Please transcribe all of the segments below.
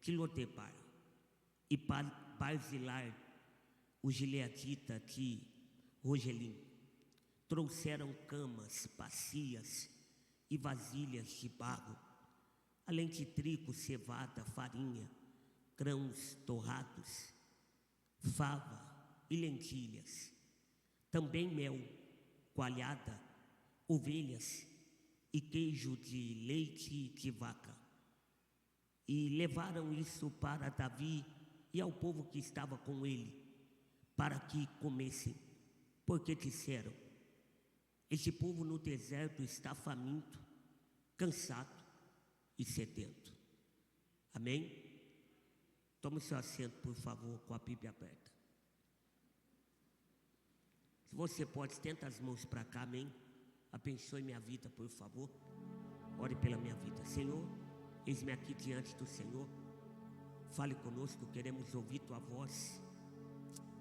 que Lodebar e Barzilar, o gileadita de Rogelim, trouxeram camas, bacias e vasilhas de barro, além de trigo, cevada, farinha, grãos torrados, fava e lentilhas, também mel, coalhada, ovelhas e queijo de leite de vaca. E levaram isso para Davi e ao povo que estava com ele, para que comessem, porque disseram: este povo no deserto está faminto, cansado e sedento. Amém? Tome seu assento, por favor, com a Bíblia aberta. Se você pode, estenda as mãos para cá, amém? Abençoe minha vida, por favor. Ore pela minha vida. Senhor, eis-me aqui diante do Senhor. Fale conosco, queremos ouvir tua voz.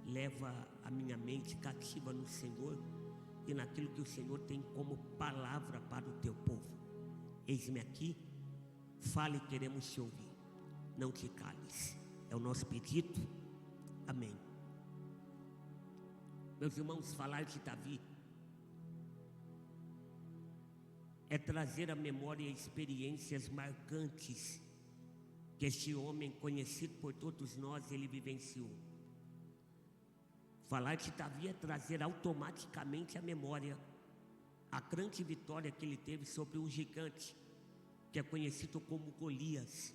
Leva a minha mente cativa no Senhor e naquilo que o Senhor tem como palavra para o teu povo. Eis-me aqui, fale, queremos te ouvir. Não te cales. É o nosso pedido. Amém. Meus irmãos, falar de Davi é trazer à memória experiências marcantes que este homem, conhecido por todos nós, ele vivenciou. Falar de Davi é trazer automaticamente à memória a grande vitória que ele teve sobre um gigante, que é conhecido como Golias.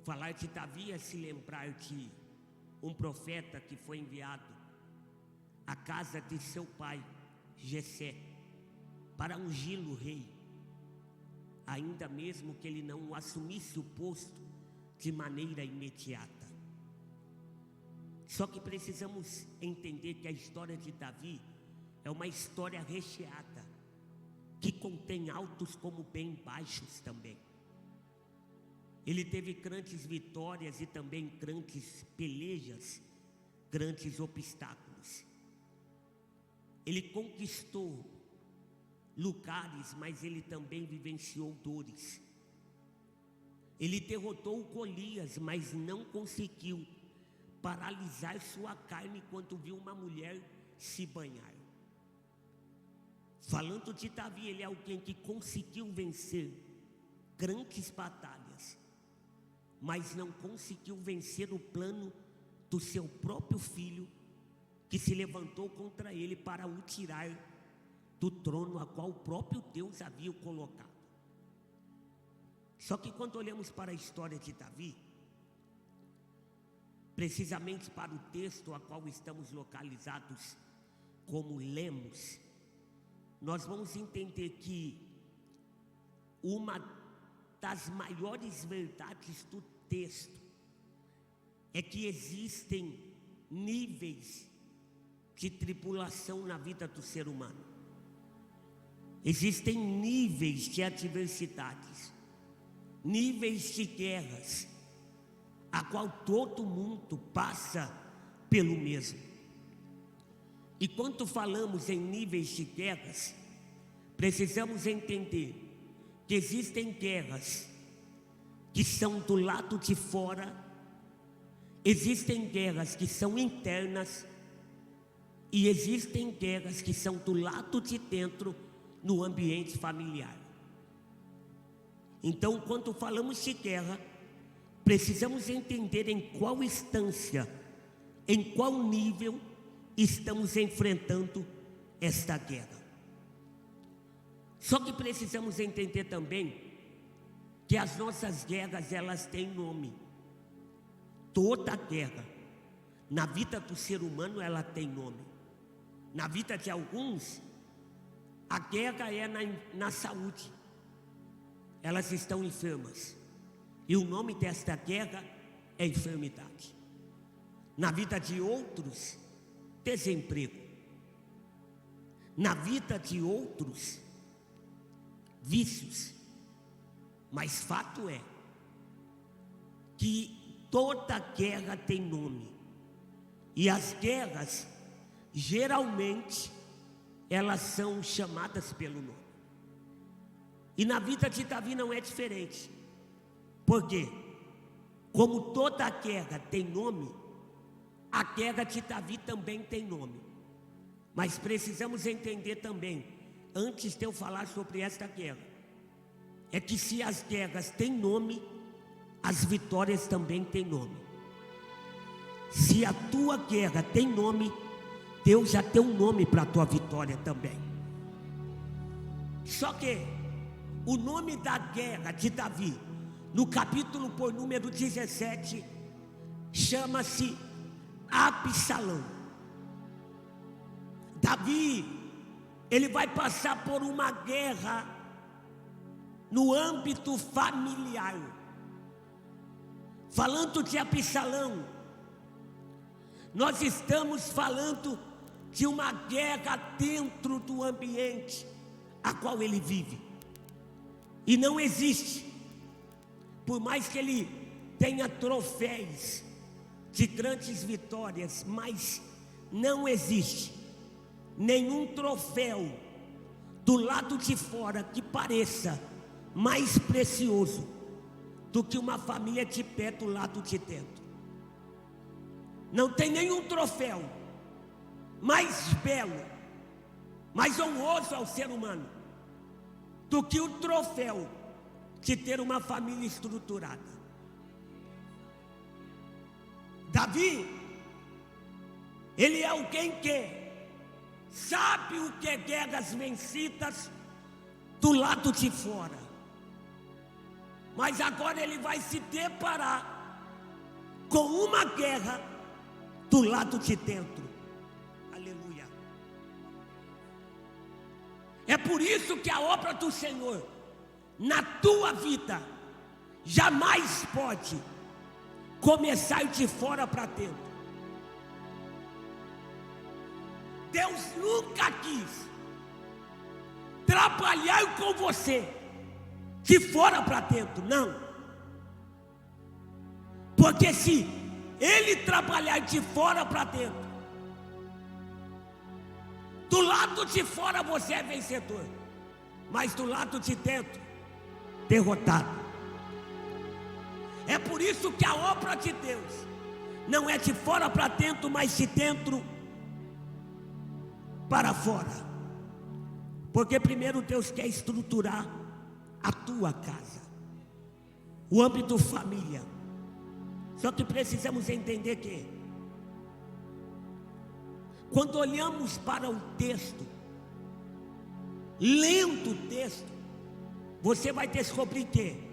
Falar de Davi é se lembrar de um profeta que foi enviado à casa de seu pai, Jessé, para ungí-lo rei, ainda mesmo que ele não assumisse o posto de maneira imediata. Só que precisamos entender que a história de Davi é uma história recheada, que contém altos como bem baixos também. Ele teve grandes vitórias e também grandes pelejas, grandes obstáculos. Ele conquistou lugares, mas ele também vivenciou dores. Ele derrotou Golias, mas não conseguiu paralisar sua carne quando viu uma mulher se banhar. Falando de Davi, ele é alguém que conseguiu vencer grandes batalhas, mas não conseguiu vencer o plano do seu próprio filho, que se levantou contra ele para o tirar do trono a qual o próprio Deus havia o colocado. Só que quando olhamos para a história de Davi, precisamente para o texto a qual estamos localizados como lemos, nós vamos entender que uma das maiores verdades do texto é que existem níveis de tribulação na vida do ser humano. Existem níveis de adversidades, níveis de guerras, a qual todo mundo passa pelo mesmo. E quando falamos em níveis de guerras, precisamos entender que existem guerras que são do lado de fora, existem guerras que são internas e existem guerras que são do lado de dentro, no ambiente familiar. Então, quando falamos de guerra, precisamos entender em qual instância, em qual nível estamos enfrentando esta guerra. Só que precisamos entender também que as nossas guerras, elas têm nome. Toda guerra na vida do ser humano, ela tem nome. Na vida de alguns, a guerra é na saúde. Elas estão enfermas e o nome desta guerra é enfermidade. Na vida de outros, desemprego. Na vida de outros, vícios. Mas fato é que toda guerra tem nome. E as guerras, geralmente, elas são chamadas pelo nome. E na vida de Davi não é diferente. Por quê? Como toda guerra tem nome, a guerra de Davi também tem nome. Mas precisamos entender também, antes de eu falar sobre esta guerra, é que se as guerras têm nome, as vitórias também têm nome. Se a tua guerra tem nome, Deus já tem um nome para a tua vitória também. Só que o nome da guerra de Davi, no capítulo por número 17, chama-se Absalão. Davi, ele vai passar por uma guerra no âmbito familiar. Falando de Absalão, nós estamos falando de uma guerra dentro do ambiente a qual ele vive. E não existe, por mais que ele tenha troféus de grandes vitórias, mas não existe nenhum troféu do lado de fora que pareça mais precioso do que uma família de pé do lado de dentro. Não tem nenhum troféu mais belo, mais honroso ao ser humano do que o troféu de ter uma família estruturada. Davi, ele é alguém que sabe o que é guerras vencidas do lado de fora, mas agora ele vai se deparar com uma guerra do lado de dentro. Aleluia. É por isso que a obra do Senhor na tua vida jamais pode começar de fora para dentro. Deus nunca quis trabalhar com você de fora para dentro, não. Porque se Ele trabalhar de fora para dentro, do lado de fora você é vencedor, mas do lado de dentro, derrotado. É por isso que a obra de Deus não é de fora para dentro, mas de dentro para fora. Porque primeiro Deus quer estruturar a tua casa, o âmbito família. Só que precisamos entender que quando olhamos para o texto, lendo o texto, você vai descobrir que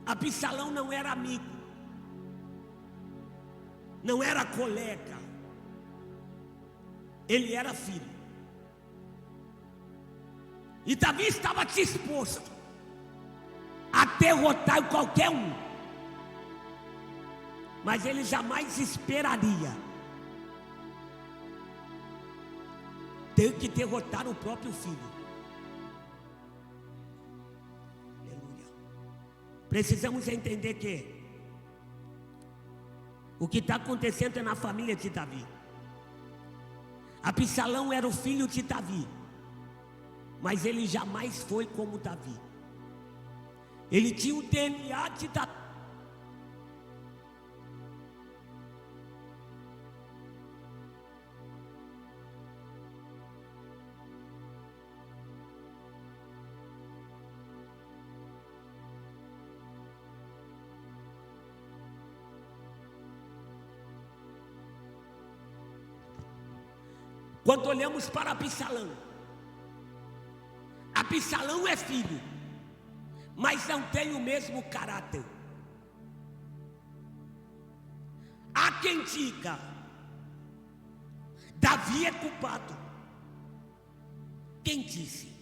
Absalão não era amigo, não era colega, ele era filho. E Davi estava disposto a derrotar qualquer um, mas ele jamais esperaria ter que derrotar o próprio filho. Aleluia. Precisamos entender que o que está acontecendo é na família de Davi. Absalão era o filho de Davi, mas ele jamais foi como Davi. Ele tinha o DNA de Davi. Quando olhamos para Absalão, Absalão é filho, mas não tem o mesmo caráter. Há quem diga, Davi é culpado. Quem disse?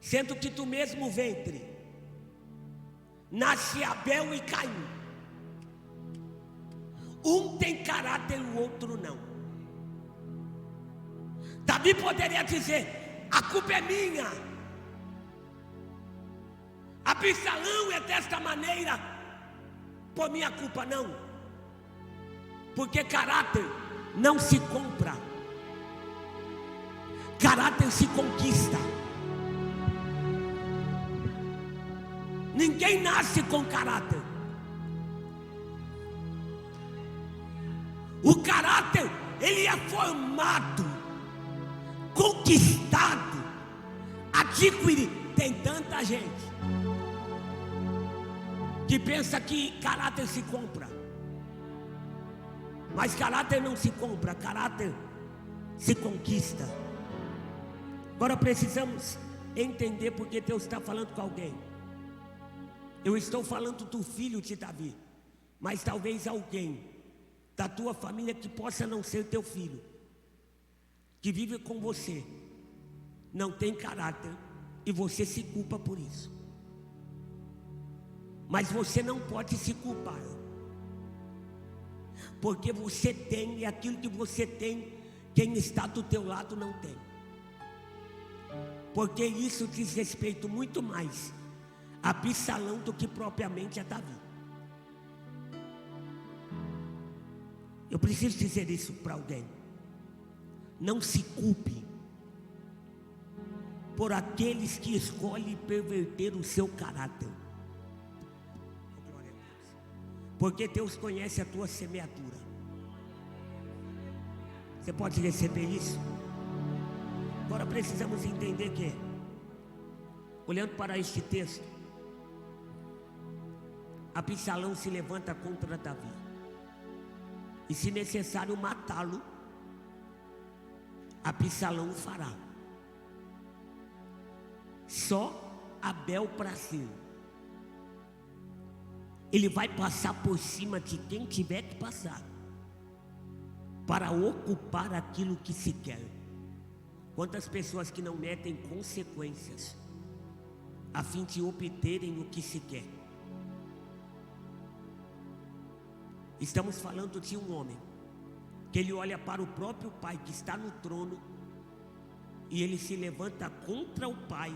Sendo que do mesmo ventre nasce Abel e Caim. Um tem caráter, o outro não. Davi poderia dizer, a culpa é minha. Absalão é desta maneira por minha culpa, não. Porque caráter não se compra, caráter se conquista. Ninguém nasce com caráter. O caráter, ele é formado, conquistado, adquirido. Tem tanta gente que pensa que caráter se compra. Mas caráter não se compra, caráter se conquista. Agora precisamos entender porque Deus está falando com alguém. Eu estou falando do filho de Davi, mas talvez alguém da tua família que possa não ser teu filho, que vive com você, não tem caráter e você se culpa por isso. Mas você não pode se culpar, porque você tem, e aquilo que você tem, quem está do teu lado não tem. Porque isso diz respeito muito mais a Absalão do que propriamente a Davi. Eu preciso dizer isso para alguém. Não se culpe por aqueles que escolhem perverter o seu caráter. Porque Deus conhece a tua semeadura. Você pode receber isso? Agora precisamos entender que, olhando para este texto, Absalão se levanta contra Davi. E se necessário matá-lo, Absalão fará. Só a bel prazer. Ele vai passar por cima de quem tiver que passar, para ocupar aquilo que se quer. Quantas pessoas que não metem consequências a fim de obterem o que se quer. Estamos falando de um homem que ele olha para o próprio pai que está no trono e ele se levanta contra o pai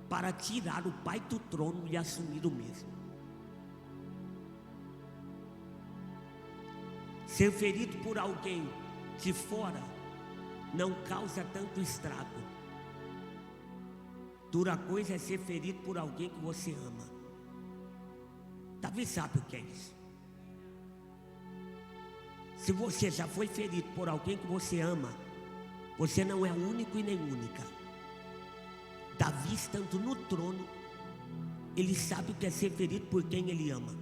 para tirar o pai do trono e assumir o mesmo. Ser ferido por alguém de fora não causa tanto estrago. Dura coisa é ser ferido por alguém que você ama. Davi sabe o que é isso. Se você já foi ferido por alguém que você ama, você não é único e nem única. Davi, estando no trono, ele sabe o que é ser ferido por quem ele ama.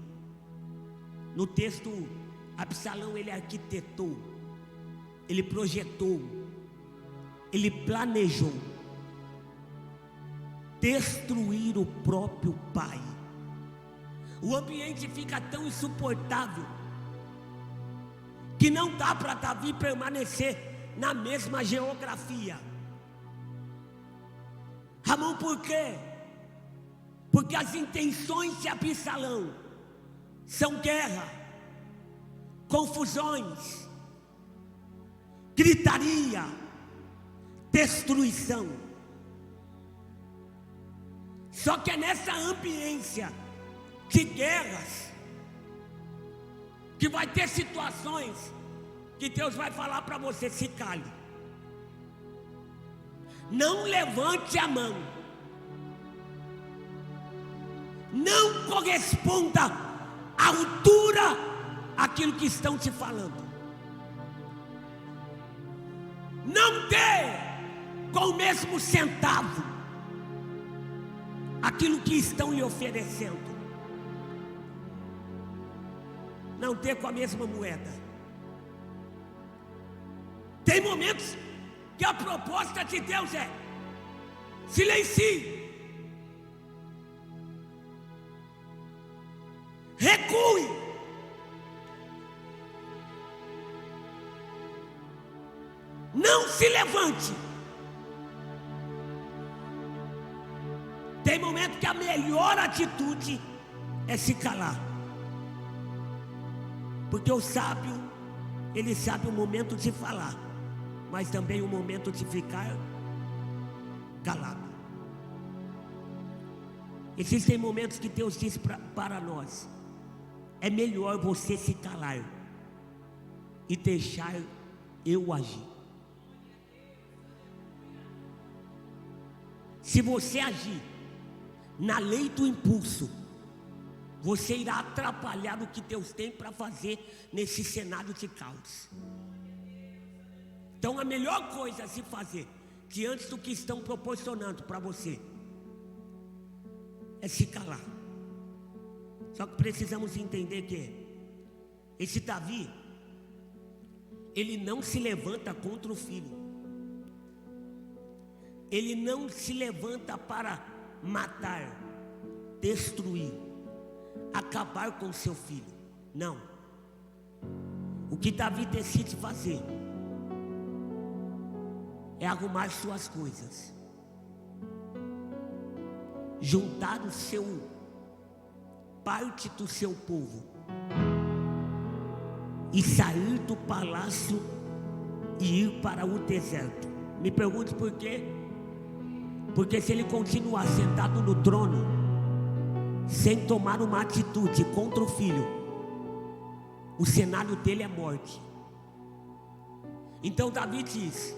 No texto, Absalão, ele arquitetou, ele projetou, ele planejou destruir o próprio pai. O ambiente fica tão insuportável que não dá para Davi permanecer na mesma geografia. Ramon, por quê? Porque as intenções de Absalão são guerra, confusões, gritaria, destruição. Só que é nessa ambiência de guerras que vai ter situações que Deus vai falar para você: se cale, não levante a mão, não corresponda à altura àquilo que estão te falando, não dê com o mesmo centavo aquilo que estão lhe oferecendo. Não ter com a mesma moeda. Tem momentos que a proposta de Deus é: silencie, recue, não se levante. Tem momento que a melhor atitude é se calar. Porque o sábio, ele sabe o momento de falar, mas também o momento de ficar calado. Existem momentos que Deus diz para nós: é melhor você se calar e deixar eu agir. Se você agir na lei do impulso, você irá atrapalhar o que Deus tem para fazer nesse cenário de caos. Então a melhor coisa a se fazer diante do que estão proporcionando para você é se calar. Só que precisamos entender que esse Davi, ele não se levanta contra o filho. Ele não se levanta para matar, destruir, acabar com seu filho. Não. O que Davi decide fazer é arrumar suas coisas, juntar o seu parte do seu povo e sair do palácio e ir para o deserto. Me pergunte por quê? Porque se ele continuar sentado no trono sem tomar uma atitude contra o filho, o cenário dele é morte. Então Davi diz: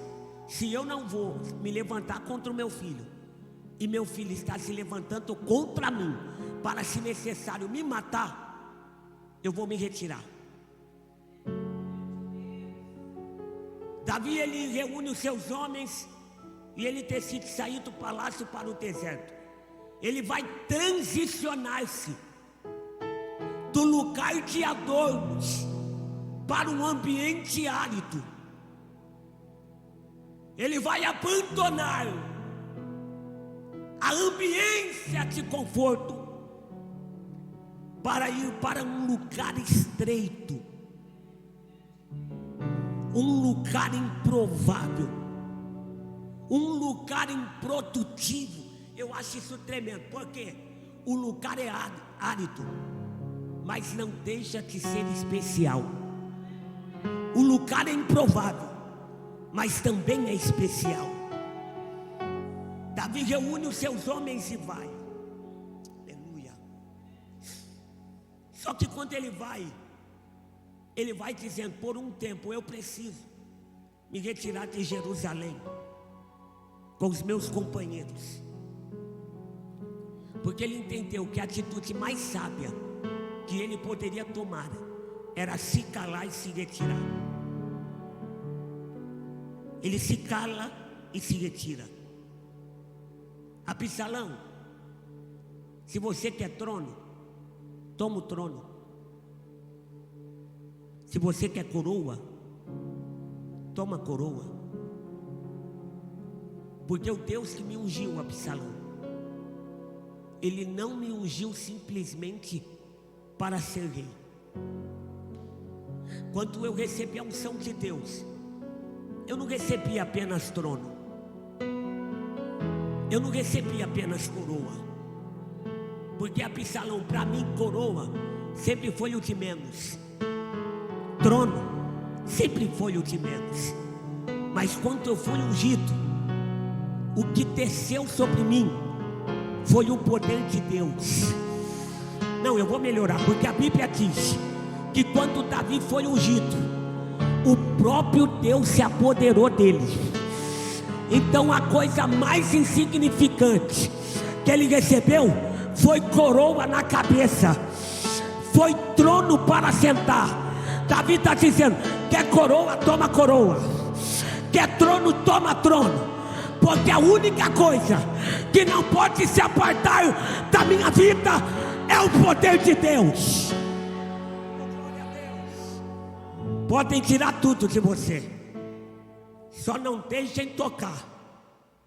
se eu não vou me levantar contra o meu filho, e meu filho está se levantando contra mim, para se necessário me matar, eu vou me retirar. Davi, ele reúne os seus homens e ele decide sair do palácio para o deserto. Ele vai transicionar-se do lugar de adornos para um ambiente árido. Ele vai abandonar a ambiência de conforto para ir para um lugar estreito, um lugar improvável, um lugar improdutivo. Eu acho isso tremendo, porque o lugar é árido, mas não deixa de ser especial. O lugar é improvável, mas também é especial. Davi reúne os seus homens e vai. Aleluia. Só que quando ele vai dizendo: por um tempo eu preciso me retirar de Jerusalém com os meus companheiros, porque ele entendeu que a atitude mais sábia que ele poderia tomar era se calar e se retirar. Ele se cala e se retira. Absalão, se você quer trono, toma o trono. Se você quer coroa, toma a coroa. Porque o Deus que me ungiu, Absalão, Ele não me ungiu simplesmente para ser rei. Quando eu recebi a unção de Deus, eu não recebi apenas trono, eu não recebi apenas coroa. Porque Absalão, para mim, coroa sempre foi o de menos, trono sempre foi o de menos. Mas quando eu fui ungido, o que desceu sobre mim foi o poder de Deus. Não, eu vou melhorar, porque a Bíblia diz que quando Davi foi ungido, o próprio Deus se apoderou dele. Então a coisa mais insignificante que ele recebeu foi coroa na cabeça, foi trono para sentar. Davi está dizendo: quer coroa, toma coroa, quer trono, toma trono. Porque a única coisa que não pode se apartar da minha vida é o poder de Deus. Podem tirar tudo de você, só não deixem tocar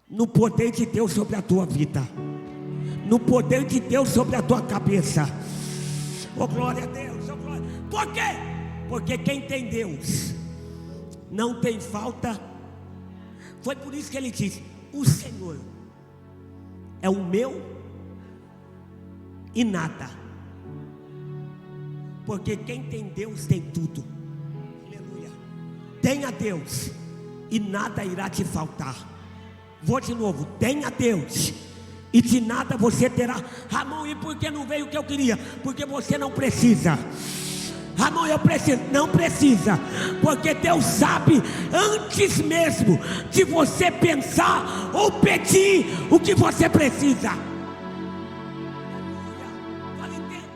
no poder de Deus sobre a tua vida, no poder de Deus sobre a tua cabeça. Oh glória a Deus, oh glória. Por quê? Porque quem tem Deus não tem falta. Foi por isso que ele disse: o Senhor é o meu e nada. Porque quem tem Deus tem tudo. Aleluia. Tenha Deus e nada irá te faltar. Vou de novo: tenha Deus e de nada você terá. Ramon, e por que não veio o que eu queria? Porque você não precisa. Ramon, eu preciso. Não precisa, porque Deus sabe antes mesmo de você pensar ou pedir o que você precisa. Fala, entenda.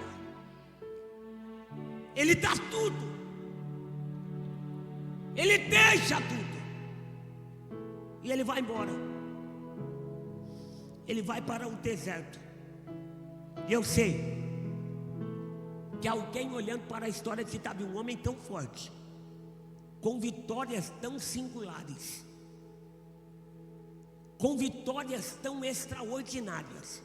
Ele dá tudo. Ele deixa tudo. E ele vai embora. Ele vai para o deserto. E eu sei que alguém olhando para a história de Davi, um homem tão forte, com vitórias tão singulares, com vitórias tão extraordinárias,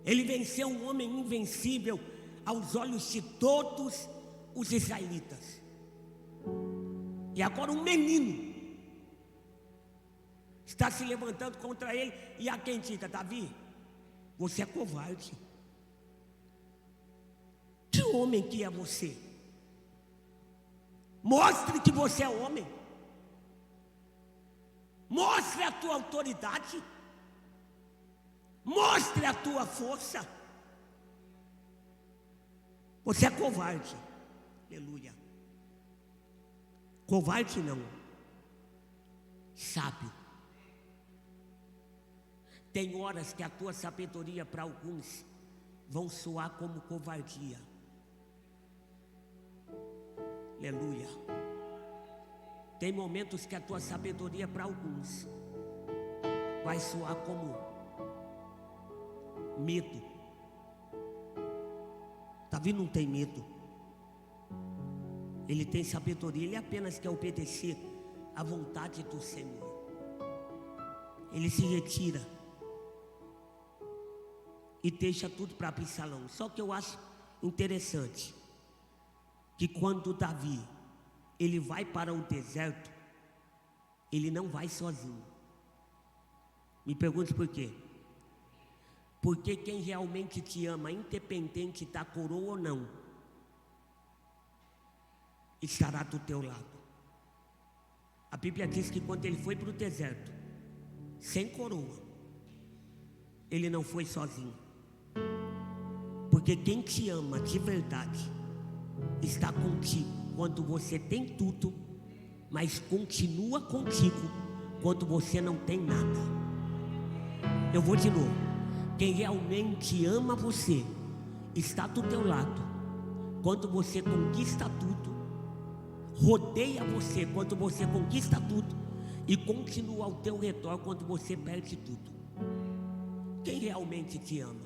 ele venceu um homem invencível aos olhos de todos os israelitas. E agora um menino está se levantando contra ele, e há quem diga: Davi, você é covarde. Que homem que é você? Mostre que você é homem. Mostre a tua autoridade. Mostre a tua força. Você é covarde. Aleluia. Covarde não, sábio. Tem horas que a tua sabedoria para alguns vão soar como covardia. Aleluia. Tem momentos que a tua sabedoria para alguns vai soar como medo. Davi não tem medo. Ele tem sabedoria. Ele apenas quer obedecer à vontade do Senhor. Ele se retira e deixa tudo para Absalão. Só que eu acho interessante que quando Davi ele vai para o deserto, ele não vai sozinho. Me pergunte por quê? Porque quem realmente te ama, independente da coroa ou não, estará do teu lado. A Bíblia diz que quando ele foi para o deserto, sem coroa, ele não foi sozinho. Porque quem te ama de verdade está contigo quando você tem tudo, mas continua contigo quando você não tem nada. Eu vou de novo. Quem realmente ama você está do teu lado quando você conquista tudo, rodeia você quando você conquista tudo e continua ao teu redor quando você perde tudo. Quem realmente te ama?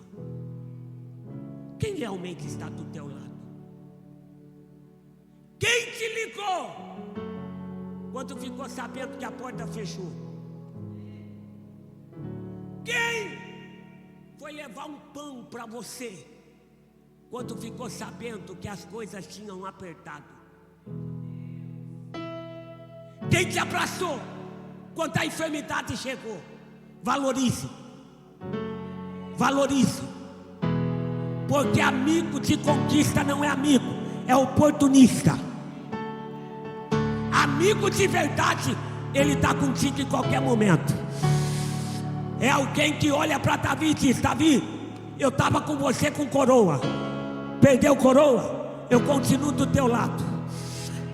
Quem realmente está do teu lado? Quem te ligou quando ficou sabendo que a porta fechou? Quem foi levar um pão para você quando ficou sabendo que as coisas tinham apertado? Quem te abraçou quando a enfermidade chegou? Valorize. Valorize. Porque amigo de conquista não é amigo, é oportunista. Amigo de verdade, ele está contigo em qualquer momento. É alguém que olha para Davi e diz: Davi, eu estava com você com coroa, perdeu coroa, eu continuo do teu lado.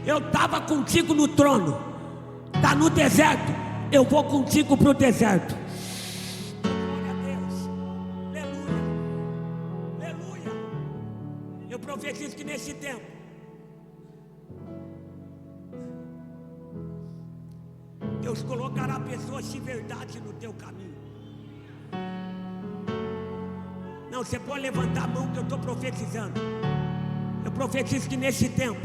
Eu estava contigo no trono, está no deserto, eu vou contigo para o deserto. Glória a Deus, aleluia, aleluia. Eu profetizo que nesse tempo Deus colocará pessoas de verdade no teu caminho. Não, você pode levantar a mão que eu estou profetizando. Eu profetizo que nesse tempo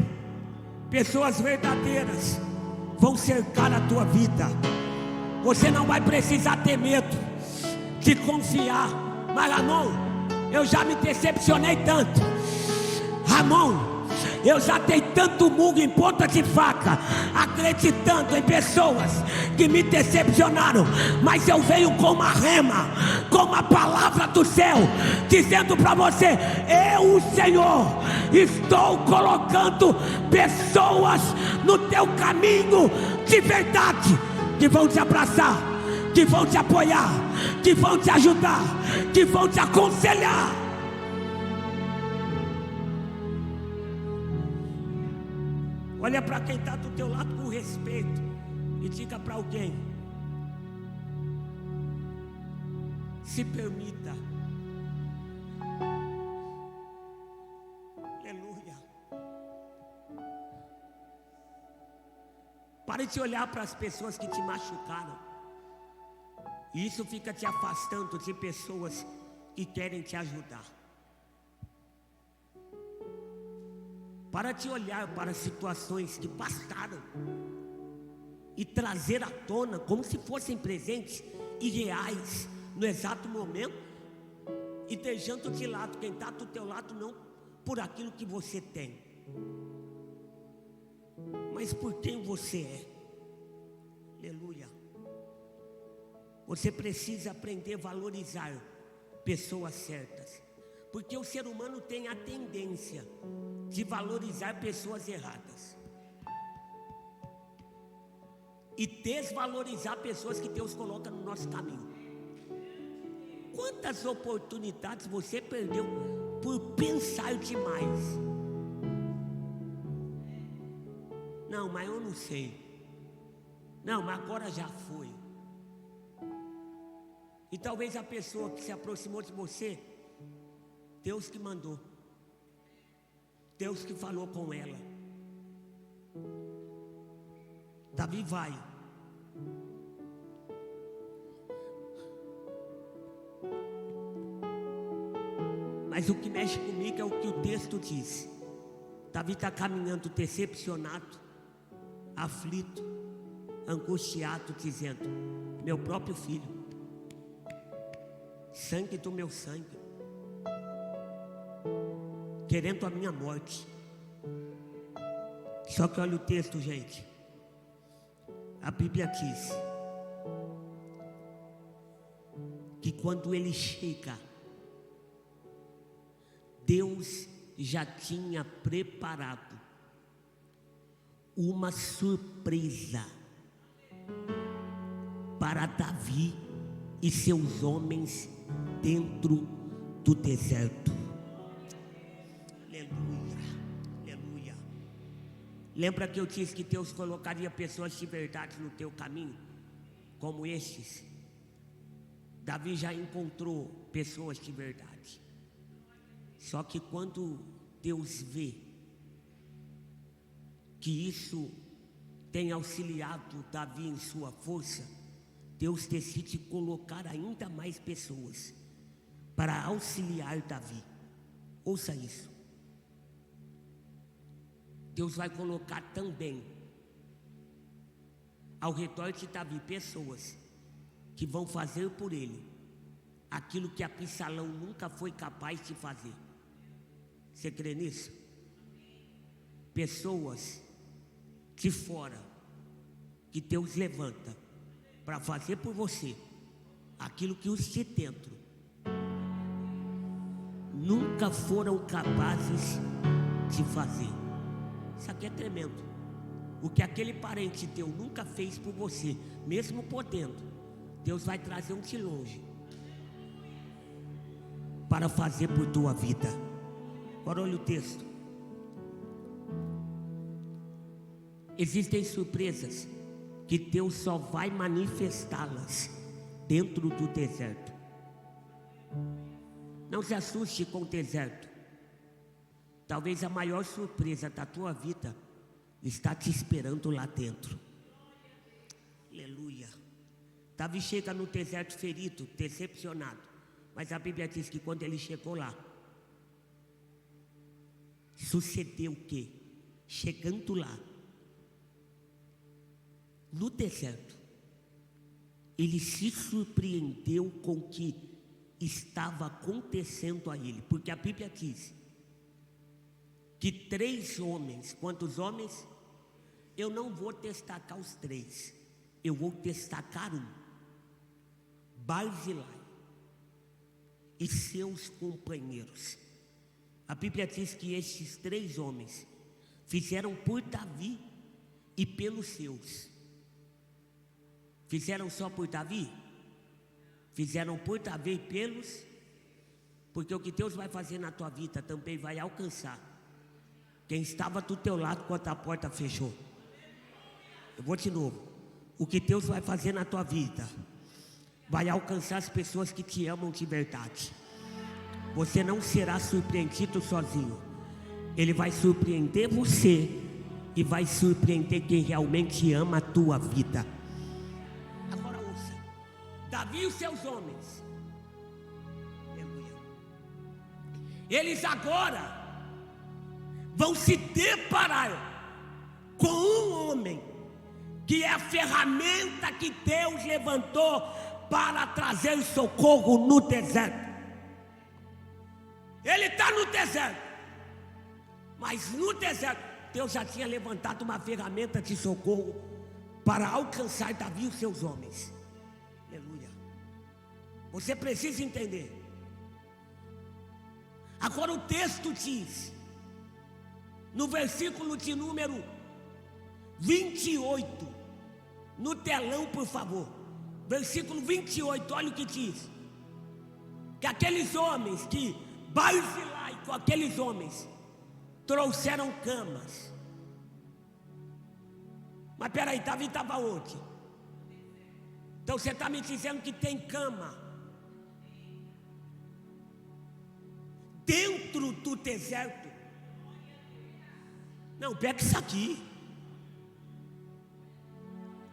pessoas verdadeiras vão cercar a tua vida. Você não vai precisar ter medo de confiar. Mas Ramon, eu já me decepcionei tanto. Ramon, eu já dei tanto murro em ponta de faca, acreditando em pessoas que me decepcionaram, mas eu venho com uma rema, com uma palavra do céu, dizendo para você: eu, o Senhor, estou colocando pessoas no teu caminho de verdade, que vão te abraçar, que vão te apoiar, que vão te ajudar, que vão te aconselhar. Olha para quem está do teu lado com respeito e diga para alguém: se permita. Aleluia. Para de olhar para as pessoas que te machucaram. E isso fica te afastando de pessoas que querem te ajudar. Para de olhar para situações que passaram e trazer à tona como se fossem presentes e reais no exato momento, e deixando de lado quem está do teu lado, não por aquilo que você tem, mas por quem você é. Aleluia. Você precisa aprender a valorizar pessoas certas, porque o ser humano tem a tendência de valorizar pessoas erradas e desvalorizar pessoas que Deus coloca no nosso caminho. Quantas oportunidades você perdeu por pensar demais? Não, mas eu não sei. Não, mas agora já foi. E talvez a pessoa que se aproximou de você, Deus que mandou, Deus que falou com ela. Davi vai. Mas o que mexe comigo é o que o texto diz. Davi está caminhando decepcionado, aflito, angustiado, dizendo: meu próprio filho, sangue do meu sangue, querendo a minha morte. Só que olha o texto, gente. A Bíblia diz que quando ele chega, Deus já tinha preparado uma surpresa para Davi e seus homens dentro do deserto. Aleluia, aleluia. Lembra que eu disse que Deus colocaria pessoas de verdade no teu caminho, como estes? Davi já encontrou pessoas de verdade. Só que quando Deus vê que isso tem auxiliado Davi em sua força, Deus decide colocar ainda mais pessoas para auxiliar Davi. Ouça isso. Deus vai colocar também ao redor de Davi pessoas que vão fazer por ele aquilo que Absalão nunca foi capaz de fazer. Você crê nisso? Pessoas de fora que Deus levanta para fazer por você aquilo que os de dentro nunca foram capazes de fazer. Isso aqui é tremendo. O que aquele parente teu nunca fez por você, mesmo podendo, Deus vai trazer um de longe para fazer por tua vida. Agora olha o texto. Existem surpresas que Deus só vai manifestá-las dentro do deserto. Não se assuste com o deserto. Talvez a maior surpresa da tua vida está te esperando lá dentro. Aleluia. Davi chega no deserto ferido, decepcionado. Mas a Bíblia diz que quando ele chegou lá, sucedeu o quê? Chegando lá, no deserto, ele se surpreendeu com o que estava acontecendo a ele. Porque a Bíblia diz que 3 homens, quantos homens? Eu não vou destacar os 3, eu vou destacar um: Barzilai e seus companheiros. A Bíblia diz que estes 3 homens fizeram por Davi e pelos seus. Fizeram só por Davi? Fizeram por Davi e pelos, porque o que Deus vai fazer na tua vida também vai alcançar quem estava do teu lado quando a porta fechou. Eu vou de novo. O que Deus vai fazer na tua vida vai alcançar as pessoas que te amam de verdade. Você não será surpreendido sozinho. Ele vai surpreender você e vai surpreender quem realmente ama a tua vida. Agora ouça, Davi e os seus homens, aleluia, eles agora vão se deparar com um homem que é a ferramenta que Deus levantou para trazer socorro no deserto. Ele está no deserto, mas no deserto Deus já tinha levantado uma ferramenta de socorro para alcançar Davi e os seus homens. Aleluia. Você precisa entender. Agora o texto diz, no versículo de número 28, no telão, por favor, versículo 28, olha o que diz: que aqueles homens, que Barzilai com aqueles homens trouxeram camas. Mas peraí, Davi estava onde? Então você está me dizendo que tem cama dentro do deserto? Não, pega isso aqui.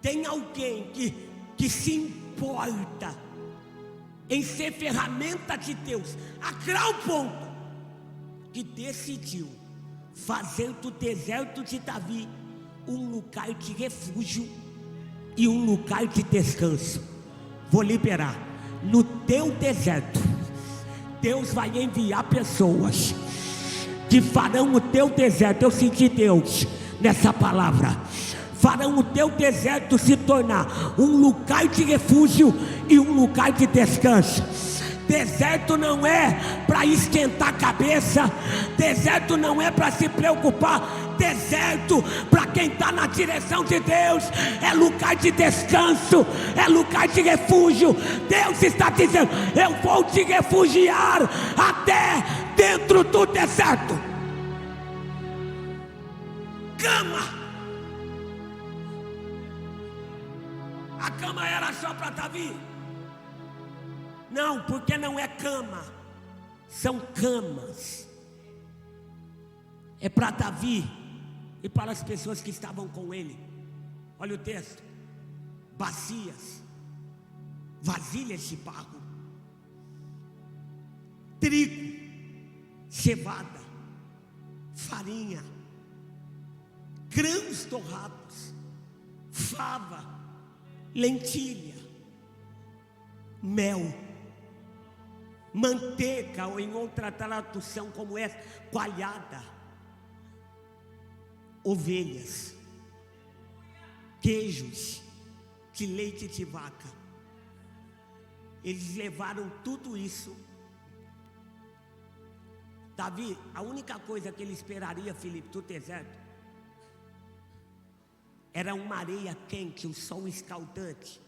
Tem alguém que se importa em ser ferramenta de Deus, a grau ponto que decidiu fazer do deserto de Davi um lugar de refúgio e um lugar de descanso. Vou liberar. No teu deserto, Deus vai enviar pessoas que farão o teu deserto, eu senti Deus nessa palavra, farão o teu deserto se tornar um lugar de refúgio e um lugar de descanso. Deserto não é para esquentar a cabeça, deserto não é para se preocupar, deserto para quem está na direção de Deus é lugar de descanso, é lugar de refúgio. Deus está dizendo: eu vou te refugiar até dentro do deserto. Cama. A cama era só para Davi? Não, porque não é cama, são camas. É para Davi e para as pessoas que estavam com ele. Olha o texto: bacias, vasilhas de barro, trigo, cevada, farinha, grãos torrados, fava, lentilha, mel, manteiga, ou em outra tradução como essa, coalhada, ovelhas, queijos de leite de vaca. Eles levaram tudo isso. Davi, a única coisa que ele esperaria, Filipe, do deserto, era uma areia quente, um sol escaldante,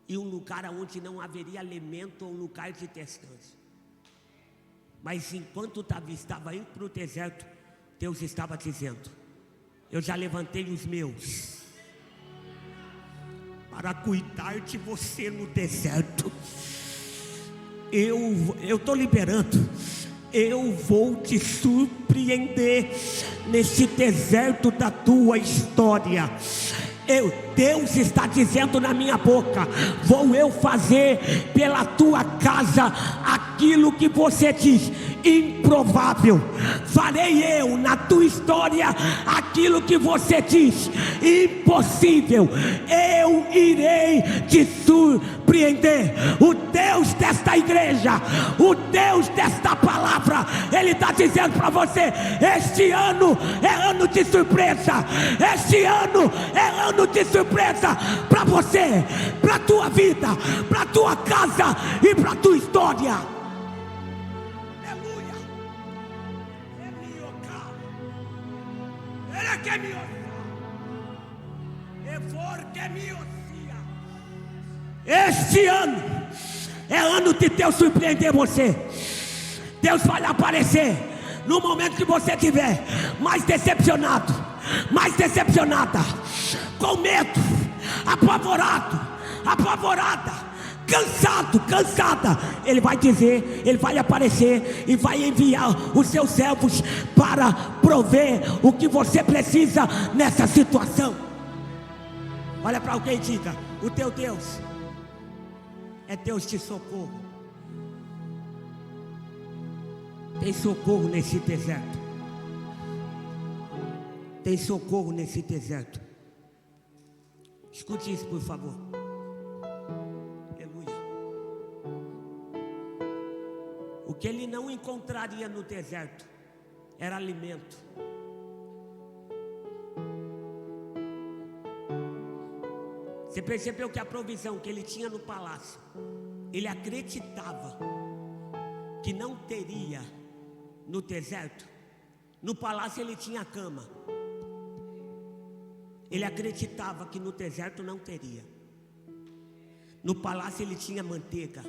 e um lugar onde não haveria alimento, ou um lugar de descanso. Mas enquanto Davi estava indo para o deserto, Deus estava dizendo: eu já levantei os meus para cuidar de você no deserto. Eu estou liberando. Eu vou te surpreender nesse deserto da tua história. Deus está dizendo na minha boca: vou eu fazer pela tua casa aquilo que você diz improvável. Farei eu na tua história aquilo que você diz impossível. Eu irei te surpreender. O Deus desta igreja, o Deus desta palavra, Ele está dizendo para você: este ano é ano de surpresa. Este ano é ano de surpresa para você, para a tua vida, para a tua casa e para a tua história. Aleluia. Este ano é ano de Deus surpreender você. Deus vai aparecer no momento que você estiver mais decepcionado, mais decepcionada, com medo, apavorado, apavorada, cansado, cansada, Ele vai dizer, Ele vai aparecer e vai enviar os seus servos para prover o que você precisa nessa situação. Olha para alguém e diga: o teu Deus é Deus de socorro. Tem socorro nesse deserto. Tem socorro nesse deserto. Escute isso, por favor. Aleluia. O que ele não encontraria no deserto era alimento. Você percebeu que a provisão que ele tinha no palácio, ele acreditava que não teria no deserto. No palácio ele tinha cama. Ele acreditava que no deserto não teria. No palácio ele tinha manteiga.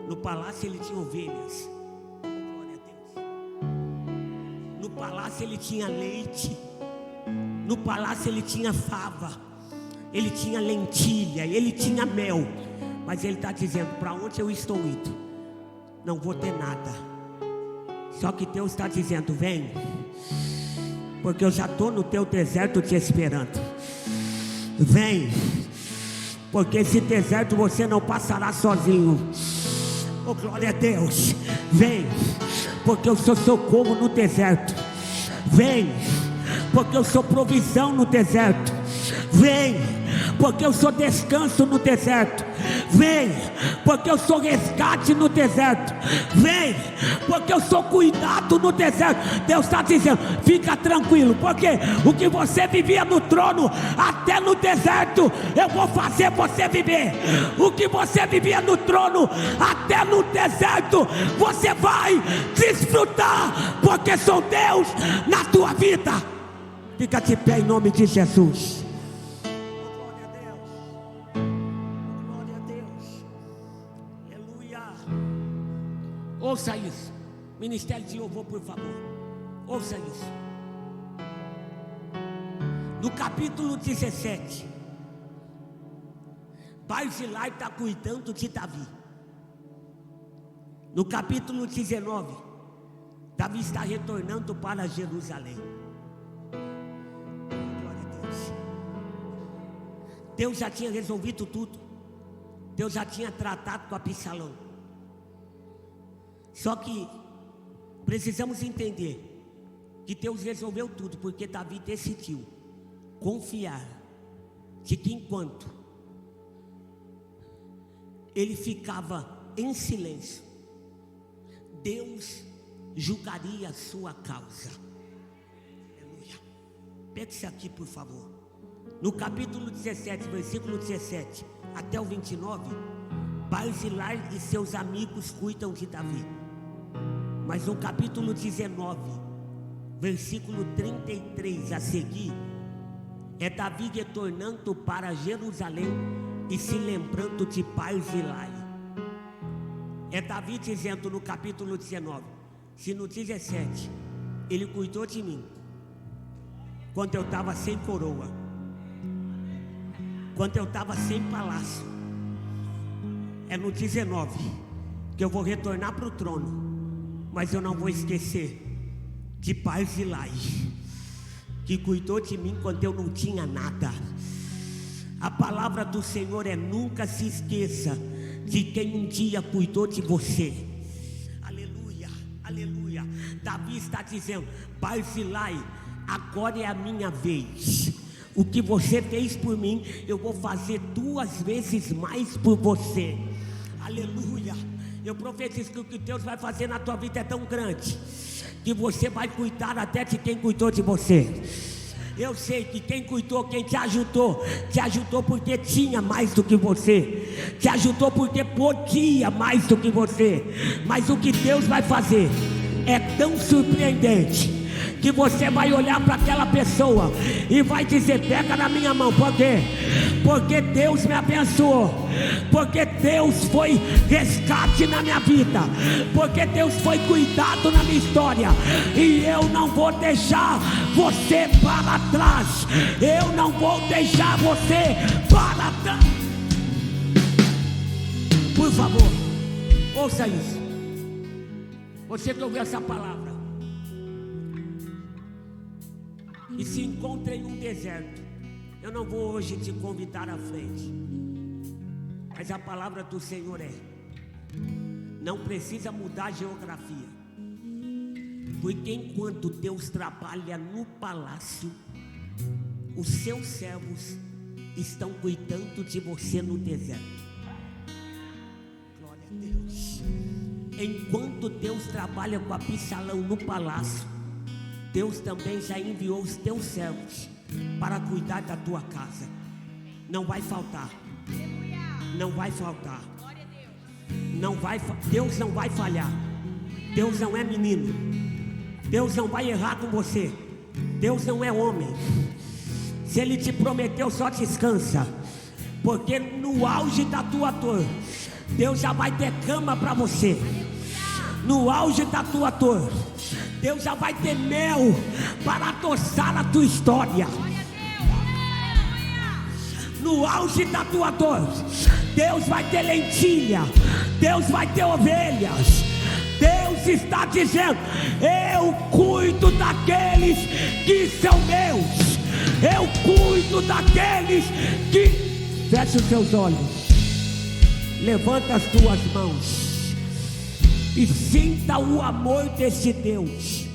No palácio ele tinha ovelhas. Glória a Deus. No palácio ele tinha leite. No palácio ele tinha fava. Ele tinha lentilha. Ele tinha mel. Mas ele está dizendo: para onde eu estou indo, não vou ter nada. Só que Deus está dizendo: vem, porque eu já estou no teu deserto te esperando. Vem, porque esse deserto você não passará sozinho. Oh, glória a Deus. Vem, porque eu sou socorro no deserto. Vem, porque eu sou provisão no deserto. Vem, porque eu sou descanso no deserto. Vem, porque eu sou resgate no deserto. Vem, porque eu sou cuidado no deserto. Deus está dizendo: fica tranquilo, porque o que você vivia no trono, até no deserto eu vou fazer você viver. O que você vivia no trono, até no deserto você vai desfrutar, porque sou Deus na tua vida. Fica de pé em nome de Jesus. Ouça isso. Ministério de louvor, por favor. Ouça isso. No capítulo 17, Barzilai está cuidando de Davi. No capítulo 19, Davi está retornando para Jerusalém. Glória a Deus. Deus já tinha resolvido tudo. Deus já tinha tratado com Absalão. Só que precisamos entender que Deus resolveu tudo, porque Davi decidiu confiar de que enquanto ele ficava em silêncio, Deus julgaria a sua causa. Aleluia. Pegue isso aqui, por favor. No capítulo 17, versículo 17 até o 29, Barzilai e seus amigos cuidam de Davi. Mas no capítulo 19, versículo 33 a seguir, é Davi retornando para Jerusalém e se lembrando de Barzilai. É Davi dizendo no capítulo 19: se no 17 ele cuidou de mim quando eu estava sem coroa, quando eu estava sem palácio, é no 19 que eu vou retornar para o trono. Mas eu não vou esquecer de Barzilai, que cuidou de mim quando eu não tinha nada. A palavra do Senhor é: nunca se esqueça de quem um dia cuidou de você. Aleluia, aleluia. Davi está dizendo: Barzilai, agora é a minha vez. O que você fez por mim, eu vou fazer 2 vezes mais por você. Aleluia. Eu profetizo que o que Deus vai fazer na tua vida é tão grande, que você vai cuidar até de quem cuidou de você. Eu sei que quem cuidou, quem te ajudou porque tinha mais do que você, te ajudou porque podia mais do que você. Mas o que Deus vai fazer é tão surpreendente, que você vai olhar para aquela pessoa e vai dizer: pega na minha mão. Por quê? Porque Deus me abençoou, porque Deus foi resgate na minha vida, porque Deus foi cuidado na minha história. E eu não vou deixar você para trás. Eu não vou deixar você para trás. favor, ouça isso. Você que ouviu essa palavra e se encontra em um deserto, eu não vou hoje te convidar à frente, mas a palavra do Senhor é: não precisa mudar a geografia, porque enquanto Deus trabalha no palácio, os seus servos estão cuidando de você no deserto. Glória a Deus. Enquanto Deus trabalha com Absalão no palácio, Deus também já enviou os teus servos para cuidar da tua casa. Não vai faltar. Não vai faltar. Deus não vai falhar. Deus não é menino. Deus não vai errar com você. Deus não é homem. Se Ele te prometeu, só descansa, porque no auge da tua dor, Deus já vai ter cama para você. No auge da tua dor, Deus já vai ter mel para adoçar a tua história. No auge da tua dor, Deus vai ter lentilha, Deus vai ter ovelhas. Deus está dizendo: eu cuido daqueles que são meus. Eu cuido daqueles que... Feche os seus olhos, levanta as tuas mãos e sinta o amor desse Deus.